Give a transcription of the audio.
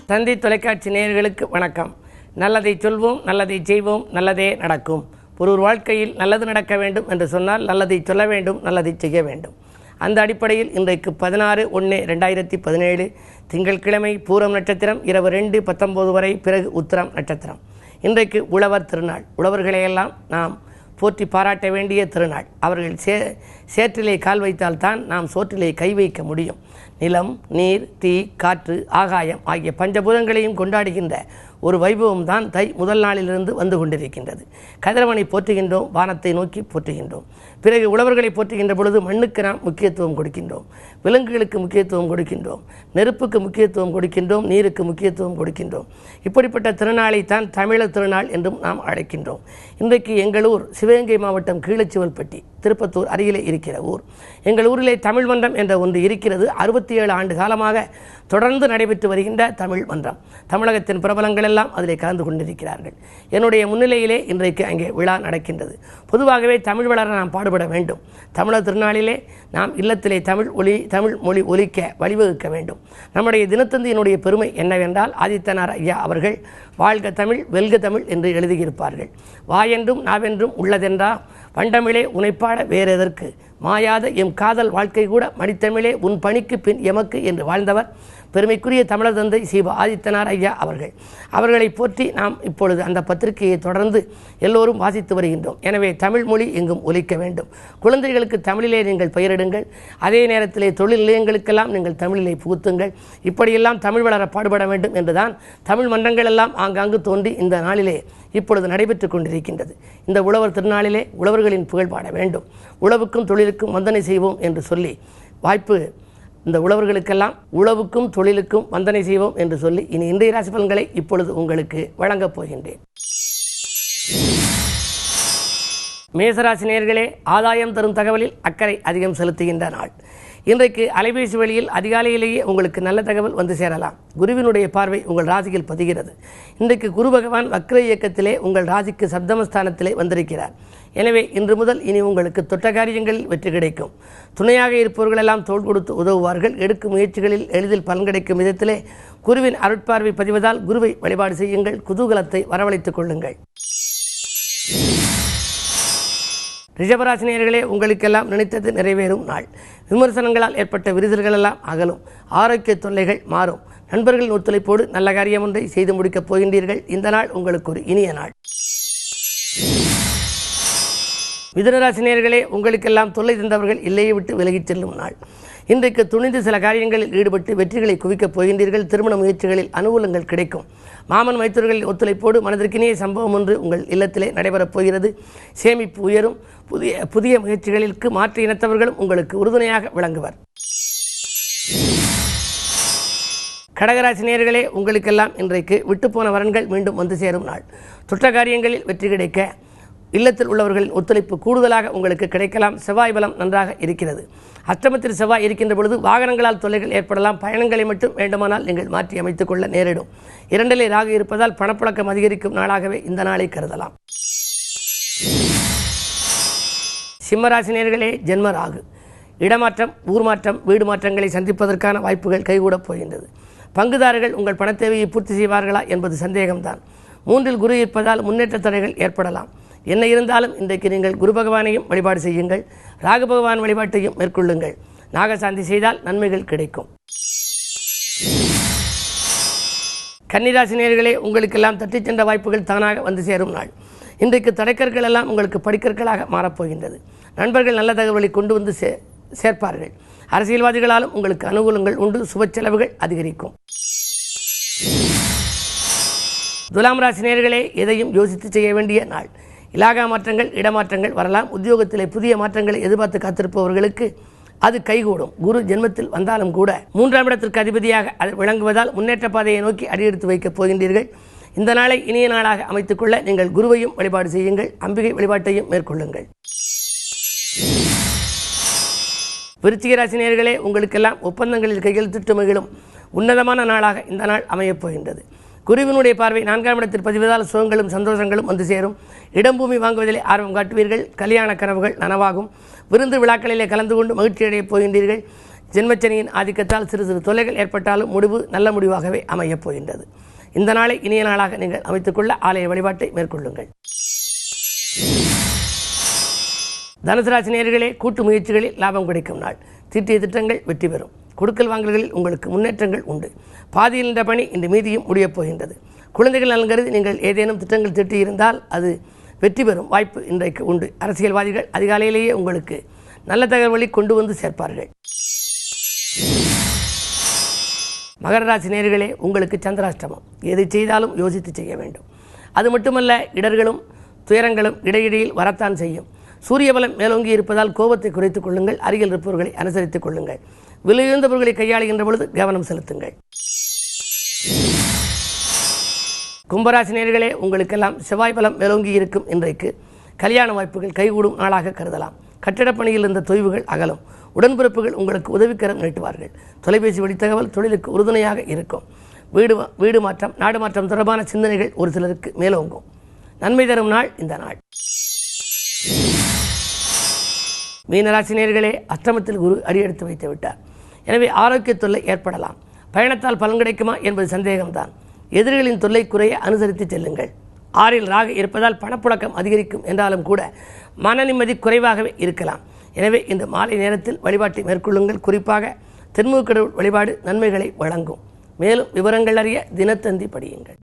தந்தி தொலைக்காட்சி நேயர்களுக்கு வணக்கம். நல்லதை சொல்வோம், நல்லதை செய்வோம், நல்லதே நடக்கும். ஒரு வாழ்க்கையில் நல்லது நடக்க வேண்டும் என்று சொன்னால் நல்லதை சொல்ல வேண்டும், நல்லதை செய்ய வேண்டும். அந்த அடிப்படையில் இன்றைக்கு 16/1/2017 திங்கட்கிழமை பூரம் நட்சத்திரம் இரவு 2:19 வரை, பிறகு உத்திரம் நட்சத்திரம். இன்றைக்கு உழவர் திருநாள். உழவர்களையெல்லாம் நாம் போற்றி பாராட்ட வேண்டிய திருநாள். அவர்கள் சேற்றிலே கால் வைத்தால்தான் நாம் சோற்றிலே கை வைக்க முடியும். நிலம், நீர், தீ, காற்று, ஆகாயம் ஆகிய பஞ்சபூதங்களையும் கொண்டாடுகின்ற ஒரு வைபவம் தான் தை முதல் நாளிலிருந்து வந்து கொண்டிருக்கின்றது. கதிரவனை போற்றுகின்றோம், வானத்தை நோக்கி போற்றுகின்றோம். பிறகு உழவர்களை போற்றுகின்ற பொழுது மண்ணுக்கு நாம் முக்கியத்துவம் கொடுக்கின்றோம், விலங்குகளுக்கு முக்கியத்துவம் கொடுக்கின்றோம், நெருப்புக்கு முக்கியத்துவம் கொடுக்கின்றோம், நீருக்கு முக்கியத்துவம் கொடுக்கின்றோம். இப்படிப்பட்ட திருநாளைத்தான் தமிழர் திருநாள் என்றும் நாம் அழைக்கின்றோம். இன்றைக்கு எங்கள் ஊர் சிவகங்கை மாவட்டம் கீழச்சிவல்பட்டி, திருப்பத்தூர் அருகிலே இருக்கிற ஊர். எங்கள் ஊரிலே தமிழ் மன்றம் என்ற ஒன்று இருக்கிறது. 67 ஆண்டு காலமாக தொடர்ந்து நடைபெற்று வருகின்ற தமிழ் மன்றம். தமிழகத்தின் பிரபலங்கள் எல்லாம் அதிலே கலந்து கொண்டிருக்கிறார்கள். என்னுடைய முன்னிலையிலே இன்றைக்கு அங்கே விழா நடக்கின்றது. பொதுவாகவே தமிழ் வளர நாம் பாடுபட வேண்டும். தமிழர் திருநாளிலே நாம் இல்லத்திலே தமிழ் மொழி ஒலிக்க வழிவகுக்க வேண்டும். நம்முடைய தினத்தந்தியினுடைய பெருமை என்னவென்றால், ஆதித்தனார் ஐயா அவர்கள் வாழ்க தமிழ் வெல்க தமிழ் என்று எழுதியிருப்பார்கள். வாயென்றும் நாவென்றும் உள்ளதென்றா வண்டமிழே உனைப்பாட வேறெதற்கு, மாயாத எம் காதல் வாழ்க்கை கூட மடித்தமிழே உன் பணிக்கு பின் எமக்கு என்று வாழ்ந்தவர் பெருமைக்குரிய தமிழர் தந்தை சீபா ஆதித்தனார் ஐயா அவர்கள். அவர்களை போற்றி நாம் இப்பொழுது அந்த பத்திரிகையை தொடர்ந்து எல்லோரும் வாசித்து வருகின்றோம். எனவே தமிழ் மொழி எங்கும் ஒலிக்க வேண்டும். குழந்தைகளுக்கு தமிழிலே நீங்கள் பெயரிடுங்கள். அதே நேரத்திலே தொழில் நிலையங்களுக்கெல்லாம் நீங்கள் தமிழிலே புகுத்துங்கள். இப்படியெல்லாம் தமிழ் வளர பாடுபட வேண்டும் என்றுதான் தமிழ் மன்றங்கள் எல்லாம் ஆங்காங்கு தோன்றி இந்த நாளிலே இப்பொழுது நடைபெற்று கொண்டிருக்கின்றது. இந்த உழவர் திருநாளிலே உழவர்களின் புகழ் பாட வேண்டும். உழவுக்கும் தொழிலுக்கும் வந்தனை செய்வோம் என்று சொல்லி வாய்ப்பு இந்த உழவர்களுக்கெல்லாம் உழவுக்கும் தொழிலுக்கும் வந்தனை செய்வோம் என்று சொல்லி இனி இன்றைய ராசி பலன்களை இப்பொழுது உங்களுக்கு வழங்கப் போகின்றேன். மேசராசி நேயர்களே, ஆதாயம் தரும் தகவலில் அக்கறை அதிகம் செலுத்துகின்ற நாள். இன்றைக்கு அலைபேசி வழியில் அதிகாலையிலேயே உங்களுக்கு நல்ல தகவல் வந்து சேரலாம். குருவினுடைய பார்வை உங்கள் ராசியில் பதிகிறது. இன்றைக்கு குரு பகவான் வக்ர இயக்கத்திலே உங்கள் ராசிக்கு சப்தமஸ்தானத்திலே வந்திருக்கிறார். எனவே இன்று முதல் இனி உங்களுக்கு தொட்ட காரியங்களில் வெற்றி கிடைக்கும். துணையாக இருப்பவர்களெல்லாம் தோள் கொடுத்து உதவுவார்கள். எடுக்கும் முயற்சிகளில் எளிதில் பலன் கிடைக்கும் விதத்திலே குருவின் அருட்பார்வை பதிவதால் குருவை வழிபாடு செய்யுங்கள். குதூகலத்தை வரவழைத்துக் கொள்ளுங்கள். ரிஷபராசினியர்களே, உங்களுக்கெல்லாம் நினைத்தது நிறைவேறும் நாள். விமர்சனங்களால் ஏற்பட்ட விரிசல்கள் எல்லாம் அகலும். ஆரோக்கிய தொல்லைகள் மாறும். நண்பர்களின் ஒத்துழைப்போடு நல்ல காரியம் ஒன்றை செய்து முடிக்கப் போகின்றீர்கள். இந்த நாள் உங்களுக்கு ஒரு இனிய நாள். மிதுனராசினியர்களே, உங்களுக்கெல்லாம் தொல்லை தந்தவர்கள் இல்லையை விட்டு விலகிச் செல்லும் நாள். இன்றைக்கு துணிந்து சில காரியங்களில் ஈடுபட்டு வெற்றிகளை குவிக்கப் போகின்றீர்கள். திருமண முயற்சிகளில் அனுகூலங்கள் கிடைக்கும். மாமன் மைத்தூர்களின் ஒத்துழைப்போடு மனதிற்கினிய சம்பவம் ஒன்று உங்கள் இல்லத்திலே நடைபெறப் போகிறது. சேமிப்பு உயரும். புதிய முயற்சிகளுக்கு மாற்று இனத்தவர்களும் உங்களுக்கு உறுதுணையாக விளங்குவர். கடகராசினியர்களே, உங்களுக்கெல்லாம் இன்றைக்கு விட்டுப்போன வரன்கள் மீண்டும் வந்து சேரும் நாள். தொற்ற காரியங்களில் வெற்றி கிடைக்க இல்லத்தில் உள்ளவர்களின் ஒத்துழைப்பு கூடுதலாக உங்களுக்கு கிடைக்கலாம். செவ்வாய் பலம் நன்றாக இருக்கிறது. அஷ்டமத்தில் செவ்வாய் இருக்கின்ற பொழுது வாகனங்களால் தொல்லைகள் ஏற்படலாம். பயணங்களை மட்டும் வேண்டுமானால் நீங்கள் மாற்றி அமைத்துக் கொள்ள நேரிடும். 2லே ராகு இருப்பதால் பணப்புழக்கம் அதிகரிக்கும் நாளாகவே இந்த நாளை கருதலாம். சிம்மராசினியர்களே, ஜென்ம ராகு. இடமாற்றம், ஊர் மாற்றம், வீடு மாற்றங்களை சந்திப்பதற்கான வாய்ப்புகள் கைகூடப் போகின்றது. பங்குதாரர்கள் உங்கள் பணத் தேவையை பூர்த்தி செய்வார்களா என்பது சந்தேகம்தான். 3ல் குரு இருப்பதால் முன்னேற்ற தடைகள் ஏற்படலாம். என்ன இருந்தாலும் இன்றைக்கு நீங்கள் குரு பகவானையும் வழிபாடு செய்யுங்கள். ராகு பகவான் வழிபாட்டையும் மேற்கொள்ளுங்கள். நாகசாந்தி செய்தால் நன்மைகள் கிடைக்கும். கன்னிராசினியர்களே, உங்களுக்கெல்லாம் தட்டிச் சென்ற வாய்ப்புகள் தானாக வந்து சேரும் நாள். இன்றைக்கு தடைக்கற்கள் எல்லாம் உங்களுக்கு படிக்கற்களாக மாறப்போகின்றது. நண்பர்கள் நல்ல தகவலை கொண்டு வந்து சேர்ப்பார்கள். அரசியல்வாதிகளாலும் உங்களுக்கு அனுகூலங்கள் உண்டு. சுப செலவுகள் அதிகரிக்கும். துலாம் ராசினியர்களே, எதையும் யோசித்து செய்ய வேண்டிய நாள். இலாகா மாற்றங்கள், இடமாற்றங்கள் வரலாம். உத்தியோகத்திலே புதிய மாற்றங்களை எதிர்பார்த்து காத்திருப்பவர்களுக்கு அது கைகூடும். குரு ஜென்மத்தில் வந்தாலும் கூட 3ஆம் இடத்திற்கு அதிபதியாக அது விளங்குவதால் முன்னேற்ற பாதையை நோக்கி அடியெடுத்து வைக்கப் போகின்றீர்கள். இந்த நாளை இனிய நாளாக அமைத்துக்கொள்ள நீங்கள் குருவையும் வழிபாடு செய்யுங்கள். அம்பிகை வழிபாட்டையும் மேற்கொள்ளுங்கள். விருச்சிக ராசினியர்களே, உங்களுக்கெல்லாம் ஒப்பந்தங்களில் கையெழுத்திட்டு மகிழும் உன்னதமான நாளாக இந்த நாள் அமையப் போகின்றது. குருவினுடைய பார்வை 4ஆம் இடத்தில் பதிவதால் சுகங்களும் சந்தோஷங்களும் வந்து சேரும். இடம்பூமி வாங்குவதிலே ஆர்வம் காட்டுவீர்கள். கல்யாண கனவுகள் நனவாகும். விருந்து விழாக்களிலே கலந்து கொண்டு மகிழ்ச்சி அடையப் போகின்றீர்கள். ஜென்மச்சனியின் ஆதிக்கத்தால் சிறு சிறு தொல்லைகள் ஏற்பட்டாலும் முடிவு நல்ல முடிவாகவே அமையப் போகின்றது. இந்த நாளை இனிய நாளாக நீங்கள் அமைத்துக்கொள்ள ஆலய வழிபாட்டை மேற்கொள்ளுங்கள். தனுசு ராசி நேயர்களே, கூட்டு முயற்சிகளில் லாபம் கிடைக்கும் நாள். தீட்டிய திட்டங்கள் வெற்றி பெறும். கொடுக்கல் வாங்கல்களில் உங்களுக்கு முன்னேற்றங்கள் உண்டு. பாதியில் நின்ற பணி இன்று மீதியும் முடியப் போகின்றது. குழந்தைகள் நலன் கருதி நீங்கள் ஏதேனும் திட்டங்கள் தீட்டியிருந்தால் அது வெற்றி பெறும் வாய்ப்பு இன்றைக்கு உண்டு. அரசியல்வாதிகள் அதிகாலையிலேயே உங்களுக்கு நல்ல தகவலை கொண்டு வந்து சேர்ப்பார்கள். மகர ராசி நேயர்களே, உங்களுக்கு சந்திராஷ்டமம். எதை செய்தாலும் யோசித்து செய்ய வேண்டும். அது மட்டுமல்ல, இடர்களும் துயரங்களும் இடையிடையில் வரத்தான் செய்யும். சூரிய பலம் மேலோங்கி இருப்பதால் கோபத்தை குறைத்துக் கொள்ளுங்கள். அருகில் இருப்பவர்களை அனுசரித்துக் கொள்ளுங்கள். விலையுயர்ந்த பொருட்களை கையாளுகின்ற பொழுது கவனம் செலுத்துங்கள். கும்பராசி நேயர்களே, உங்களுக்கெல்லாம் செவ்வாய் பலம் மேலோங்கி இருக்கும் இன்றைக்கு கல்யாண வாய்ப்புகள் கைகூடும் நாளாக கருதலாம். கட்டிடப் பணியில் இருந்த தொய்வுகள் அகலும். உடன்பிறப்புகள் உங்களுக்கு உதவிக்கரம் நீட்டுவார்கள். தொலைபேசி வழி தகவல் தொழிலுக்கு உறுதுணையாக இருக்கும். வீடு மாற்றம், நாடு மாற்றம் தொடர்பான சிந்தனைகள் ஒரு சிலருக்கு மேலோங்கும். நன்மை தரும் நாள் இந்த நாள். மீனராசி நேயர்களே, அஷ்டமத்தில் குரு அடியெடுத்து வைத்து விட்டார். எனவே ஆரோக்கிய தொல்லை ஏற்படலாம். பயணத்தால் பலன் கிடைக்குமா என்பது சந்தேகம்தான். எதிரிகளின் தொல்லை குறைய அனுசரித்து செல்லுங்கள். 6ல் ராகு இருப்பதால் பணப்புழக்கம் அதிகரிக்கும் என்றாலும் கூட மன நிம்மதி குறைவாகவே இருக்கலாம். எனவே இந்த மாலை நேரத்தில் வழிபாட்டை மேற்கொள்ளுங்கள். குறிப்பாக தென்முக கடவுள் வழிபாடு நன்மைகளை வழங்கும். மேலும் விவரங்கள் அறிய தினத்தந்தி படியுங்கள்.